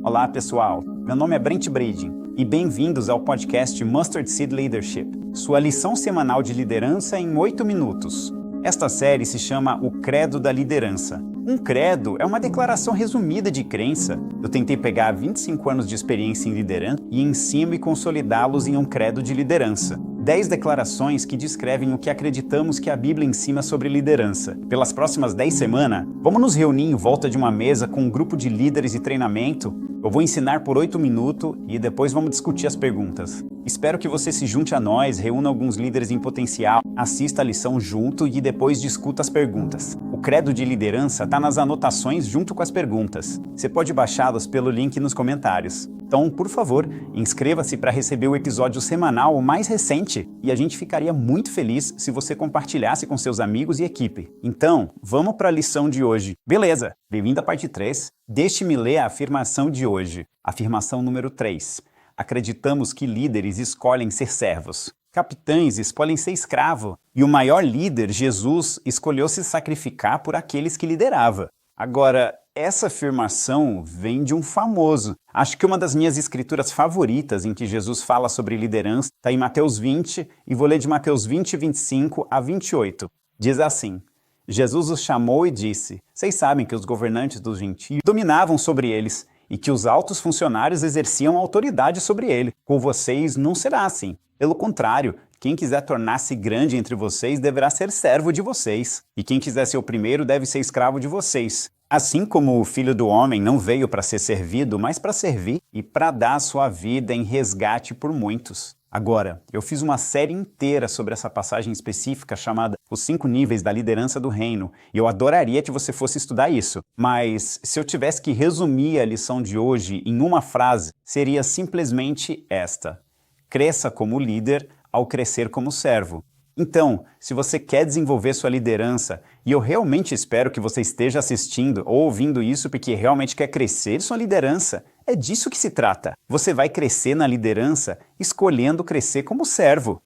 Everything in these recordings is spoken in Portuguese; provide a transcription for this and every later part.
Olá pessoal, meu nome é Brent Brading e bem-vindos ao podcast Mustard Seed Leadership, sua lição semanal de liderança em 8 minutos. Esta série se chama O Credo da Liderança. Um credo é uma declaração resumida de crença. Eu tentei pegar 25 anos de experiência em liderança e ensino e consolidá-los em um credo de liderança. 10 declarações que descrevem o que acreditamos que a Bíblia ensina sobre liderança. Pelas próximas 10 semanas, vamos nos reunir em volta de uma mesa com um grupo de líderes de treinamento. Eu vou ensinar por 8 minutos e depois vamos discutir as perguntas. Espero que você se junte a nós, reúna alguns líderes em potencial, assista a lição junto e depois discuta as perguntas. O credo de liderança está nas anotações junto com as perguntas. Você pode baixá-los pelo link nos comentários. Então, por favor, inscreva-se para receber o episódio semanal mais recente e a gente ficaria muito feliz se você compartilhasse com seus amigos e equipe. Então, vamos para a lição de hoje. Beleza, bem-vindo à parte 3. Deixe-me ler a afirmação de hoje. Afirmação número 3. Acreditamos que líderes escolhem ser servos. Capitães escolhem ser escravo. E o maior líder, Jesus, escolheu se sacrificar por aqueles que liderava. Agora, essa afirmação vem de um famoso. Acho que uma das minhas escrituras favoritas em que Jesus fala sobre liderança está em Mateus 20, e vou ler de Mateus 20, 25 a 28. Diz assim: Jesus os chamou e disse: Vocês sabem que os governantes dos gentios dominavam sobre eles, e que os altos funcionários exerciam autoridade sobre ele. Com vocês não será assim. Pelo contrário, quem quiser tornar-se grande entre vocês deverá ser servo de vocês, e quem quiser ser o primeiro deve ser escravo de vocês. Assim como o Filho do Homem não veio para ser servido, mas para servir e para dar a sua vida em resgate por muitos. Agora, eu fiz uma série inteira sobre essa passagem específica chamada Os 5 Níveis da Liderança do Reino, e eu adoraria que você fosse estudar isso. Mas se eu tivesse que resumir a lição de hoje em uma frase, seria simplesmente esta: cresça como líder ao crescer como servo. Então, se você quer desenvolver sua liderança, e eu realmente espero que você esteja assistindo ou ouvindo isso porque realmente quer crescer sua liderança, é disso que se trata. Você vai crescer na liderança escolhendo crescer como servo.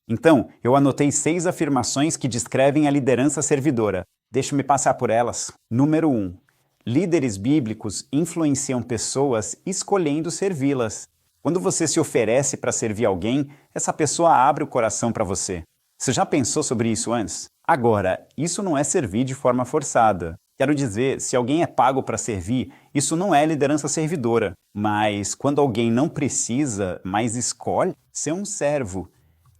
Então, eu anotei 6 afirmações que descrevem a liderança servidora. Deixa-me passar por elas. Número 1. Líderes bíblicos influenciam pessoas escolhendo servi-las. Quando você se oferece para servir alguém, essa pessoa abre o coração para você. Você já pensou sobre isso antes? Agora, isso não é servir de forma forçada. Quero dizer, se alguém é pago para servir, isso não é liderança servidora. Mas quando alguém não precisa, mas escolhe ser um servo,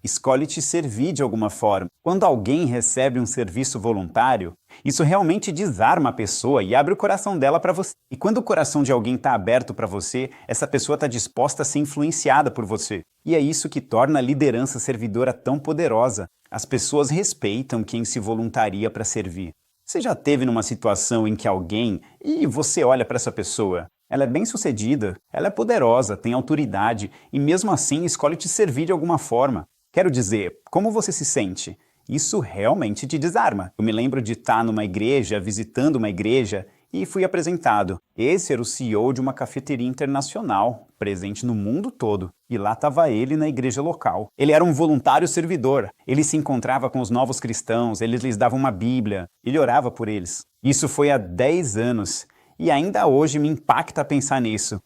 escolhe te servir de alguma forma. Quando alguém recebe um serviço voluntário, isso realmente desarma a pessoa e abre o coração dela para você. E quando o coração de alguém está aberto para você, essa pessoa está disposta a ser influenciada por você. E é isso que torna a liderança servidora tão poderosa. As pessoas respeitam quem se voluntaria para servir. Você já esteve numa situação em que alguém, e você olha para essa pessoa, ela é bem-sucedida, ela é poderosa, tem autoridade, e mesmo assim escolhe te servir de alguma forma. Quero dizer, como você se sente? Isso realmente te desarma. Eu me lembro de estar numa igreja, visitando uma igreja, e fui apresentado. Esse era o CEO de uma cafeteria internacional, presente no mundo todo. E lá estava ele na igreja local. Ele era um voluntário servidor. Ele se encontrava com os novos cristãos, ele lhes dava uma Bíblia, ele orava por eles. Isso foi há 10 anos. E ainda hoje me impacta pensar nisso.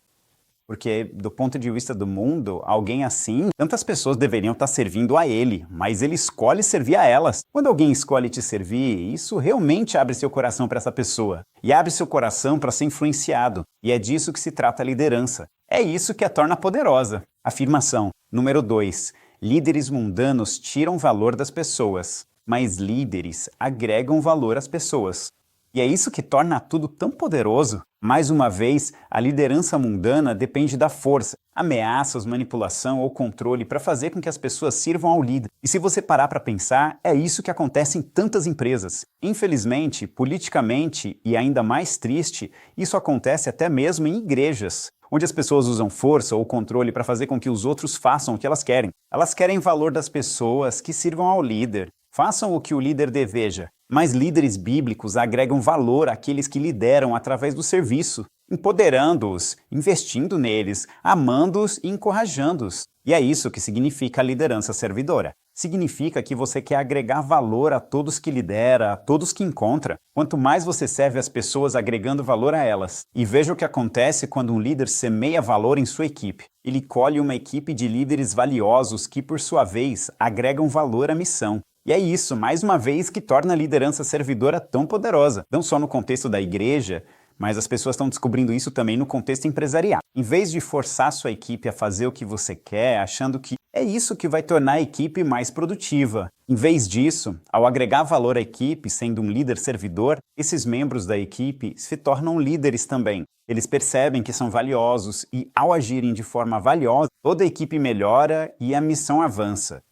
Porque, do ponto de vista do mundo, alguém assim, tantas pessoas deveriam estar servindo a ele, mas ele escolhe servir a elas. Quando alguém escolhe te servir, isso realmente abre seu coração para essa pessoa. E abre seu coração para ser influenciado. E é disso que se trata a liderança. É isso que a torna poderosa. Afirmação número 2. Líderes mundanos tiram valor das pessoas, mas líderes agregam valor às pessoas. E é isso que torna tudo tão poderoso. Mais uma vez, a liderança mundana depende da força, ameaças, manipulação ou controle para fazer com que as pessoas sirvam ao líder. E se você parar para pensar, é isso que acontece em tantas empresas. Infelizmente, politicamente e ainda mais triste, isso acontece até mesmo em igrejas, onde as pessoas usam força ou controle para fazer com que os outros façam o que elas querem. Elas querem valor das pessoas que sirvam ao líder. Façam o que o líder deseja. Mas líderes bíblicos agregam valor àqueles que lideram através do serviço, empoderando-os, investindo neles, amando-os e encorajando-os. E é isso que significa a liderança servidora. significa que você quer agregar valor a todos que lidera, a todos que encontra. Quanto mais você serve as pessoas agregando valor a elas. E veja o que acontece quando um líder semeia valor em sua equipe. Ele colhe uma equipe de líderes valiosos que, por sua vez, agregam valor à missão. E é isso, mais uma vez, que torna a liderança servidora tão poderosa. Não só no contexto da igreja, mas as pessoas estão descobrindo isso também no contexto empresarial. Em vez de forçar sua equipe a fazer o que você quer, achando que é isso que vai tornar a equipe mais produtiva. Em vez disso, ao agregar valor à equipe, sendo um líder servidor, esses membros da equipe se tornam líderes também. Eles percebem que são valiosos e, ao agirem de forma valiosa, toda a equipe melhora e a missão avança.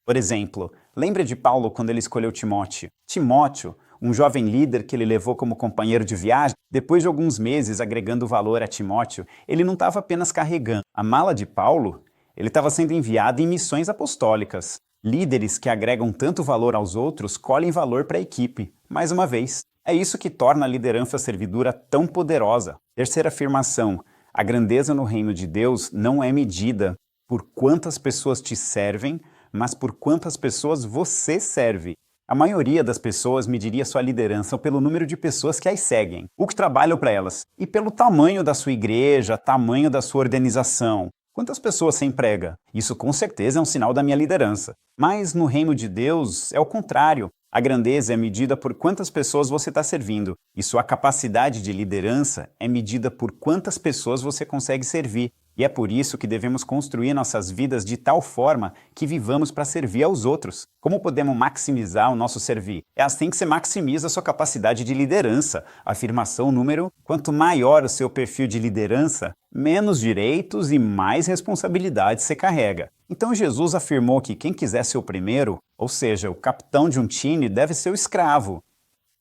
Por exemplo, lembra de Paulo quando ele escolheu Timóteo? Timóteo, um jovem líder que ele levou como companheiro de viagem, depois de alguns meses agregando valor a Timóteo, ele não estava apenas carregando a mala de Paulo, ele estava sendo enviado em missões apostólicas. Líderes que agregam tanto valor aos outros colhem valor para a equipe. Mais uma vez, é isso que torna a liderança servidora tão poderosa. Terceira afirmação: a grandeza no reino de Deus não é medida por quantas pessoas te servem, mas por quantas pessoas você serve. A maioria das pessoas mediria sua liderança pelo número de pessoas que as seguem, o que trabalham para elas, e pelo tamanho da sua igreja, tamanho da sua organização. Quantas pessoas você emprega? Isso com certeza é um sinal da minha liderança. Mas no reino de Deus é o contrário. A grandeza é medida por quantas pessoas você está servindo, e sua capacidade de liderança é medida por quantas pessoas você consegue servir. E é por isso que devemos construir nossas vidas de tal forma que vivamos para servir aos outros. Como podemos maximizar o nosso servir? É assim que você maximiza a sua capacidade de liderança. Afirmação número: quanto maior o seu perfil de liderança, menos direitos e mais responsabilidades você carrega. Então Jesus afirmou que quem quiser ser o primeiro, ou seja, o capitão de um time, deve ser o escravo.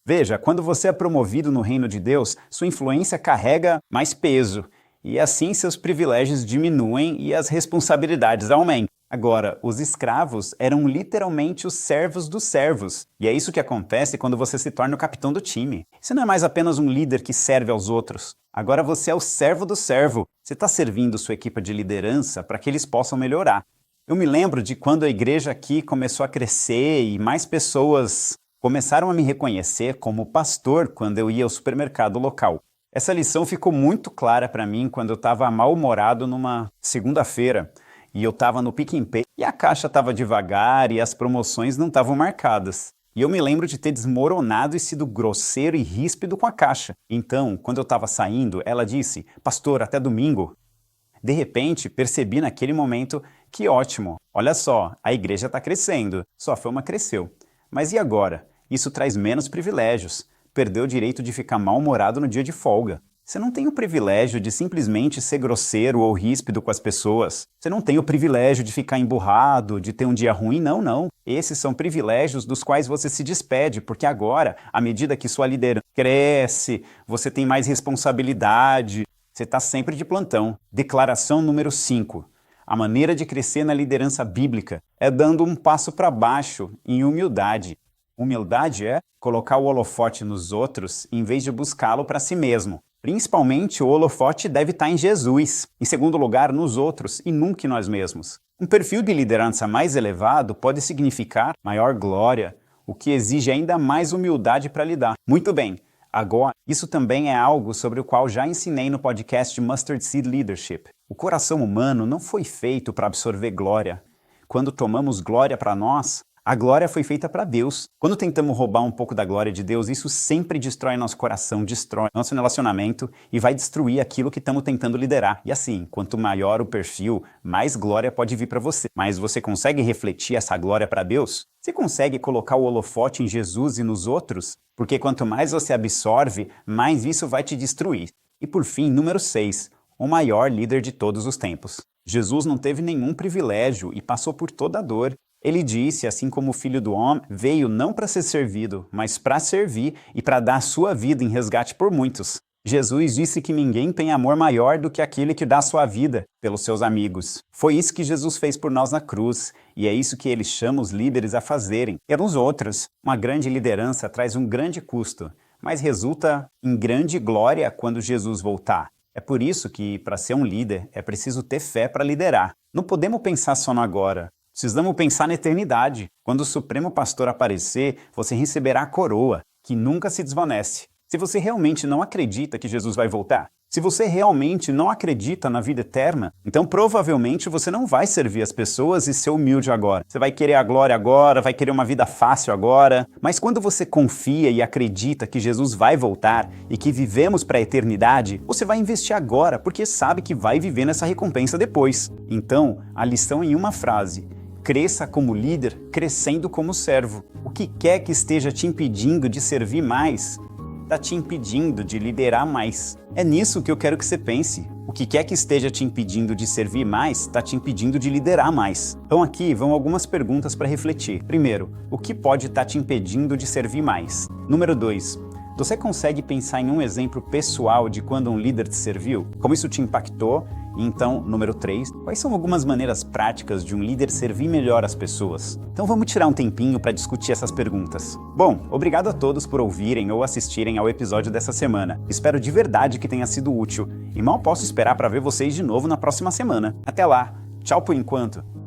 Veja, quando você é promovido no reino de Deus, sua influência carrega mais peso. E assim seus privilégios diminuem e as responsabilidades aumentam. Agora, os escravos eram literalmente os servos dos servos. E é isso que acontece quando você se torna o capitão do time. Você não é mais apenas um líder que serve aos outros. Agora você é o servo do servo. Você está servindo sua equipe de liderança para que eles possam melhorar. Eu me lembro de quando a igreja aqui começou a crescer e mais pessoas começaram a me reconhecer como pastor quando eu ia ao supermercado local. Essa lição ficou muito clara para mim quando eu estava mal-humorado numa segunda-feira e eu estava no Pick n Pay e a caixa estava devagar e as promoções não estavam marcadas. E eu me lembro de ter desmoronado e sido grosseiro e ríspido com a caixa. Então, quando eu estava saindo, ela disse: "Pastor, até domingo." De repente, percebi naquele momento que ótimo, olha só, a igreja está crescendo, sua fama cresceu. Mas e agora? Isso traz menos privilégios. Perdeu o direito de ficar mal-humorado no dia de folga. Você não tem o privilégio de simplesmente ser grosseiro ou ríspido com as pessoas. Você não tem o privilégio de ficar emburrado, de ter um dia ruim, não. Esses são privilégios dos quais você se despede, porque agora, à medida que sua liderança cresce, você tem mais responsabilidade, você está sempre de plantão. Declaração número 5. A maneira de crescer na liderança bíblica é dando um passo para baixo, em humildade. Humildade é colocar o holofote nos outros em vez de buscá-lo para si mesmo. Principalmente, o holofote deve estar em Jesus, em segundo lugar, nos outros e nunca em nós mesmos. Um perfil de liderança mais elevado pode significar maior glória, o que exige ainda mais humildade para lidar. Muito bem, agora, isso também é algo sobre o qual já ensinei no podcast Mustard Seed Leadership. O coração humano não foi feito para absorver glória. Quando tomamos glória para nós, a glória foi feita para Deus. Quando tentamos roubar um pouco da glória de Deus, isso sempre destrói nosso coração, destrói nosso relacionamento e vai destruir aquilo que estamos tentando liderar. E assim, quanto maior o perfil, mais glória pode vir para você. Mas você consegue refletir essa glória para Deus? Você consegue colocar o holofote em Jesus e nos outros? Porque quanto mais você absorve, mais isso vai te destruir. E por fim, número 6, o maior líder de todos os tempos. Jesus não teve nenhum privilégio e passou por toda a dor. Ele disse, assim como o Filho do Homem, veio não para ser servido, mas para servir e para dar a sua vida em resgate por muitos. Jesus disse que ninguém tem amor maior do que aquele que dá a sua vida pelos seus amigos. Foi isso que Jesus fez por nós na cruz, e é isso que ele chama os líderes a fazerem pelos outros. Uma grande liderança traz um grande custo, mas resulta em grande glória quando Jesus voltar. É por isso que, para ser um líder, é preciso ter fé para liderar. Não podemos pensar só no agora. Precisamos pensar na eternidade. Quando o Supremo Pastor aparecer, você receberá a coroa, que nunca se desvanece. Se você realmente não acredita que Jesus vai voltar, se você realmente não acredita na vida eterna, então provavelmente você não vai servir as pessoas e ser humilde agora. Você vai querer a glória agora, vai querer uma vida fácil agora. Mas quando você confia e acredita que Jesus vai voltar e que vivemos para a eternidade, você vai investir agora porque sabe que vai viver nessa recompensa depois. Então, a lição em uma frase: cresça como líder, crescendo como servo. O que quer que esteja te impedindo de servir mais, está te impedindo de liderar mais. É nisso que eu quero que você pense. O que quer que esteja te impedindo de servir mais, está te impedindo de liderar mais. Então aqui vão algumas perguntas para refletir. Primeiro, o que pode estar te impedindo de servir mais? Número 2, você consegue pensar em um exemplo pessoal de quando um líder te serviu? Como isso te impactou? Então, número 3, quais são algumas maneiras práticas de um líder servir melhor as pessoas? Então vamos tirar um tempinho para discutir essas perguntas. Bom, obrigado a todos por ouvirem ou assistirem ao episódio dessa semana. Espero de verdade que tenha sido útil e mal posso esperar para ver vocês de novo na próxima semana. Até lá, tchau por enquanto!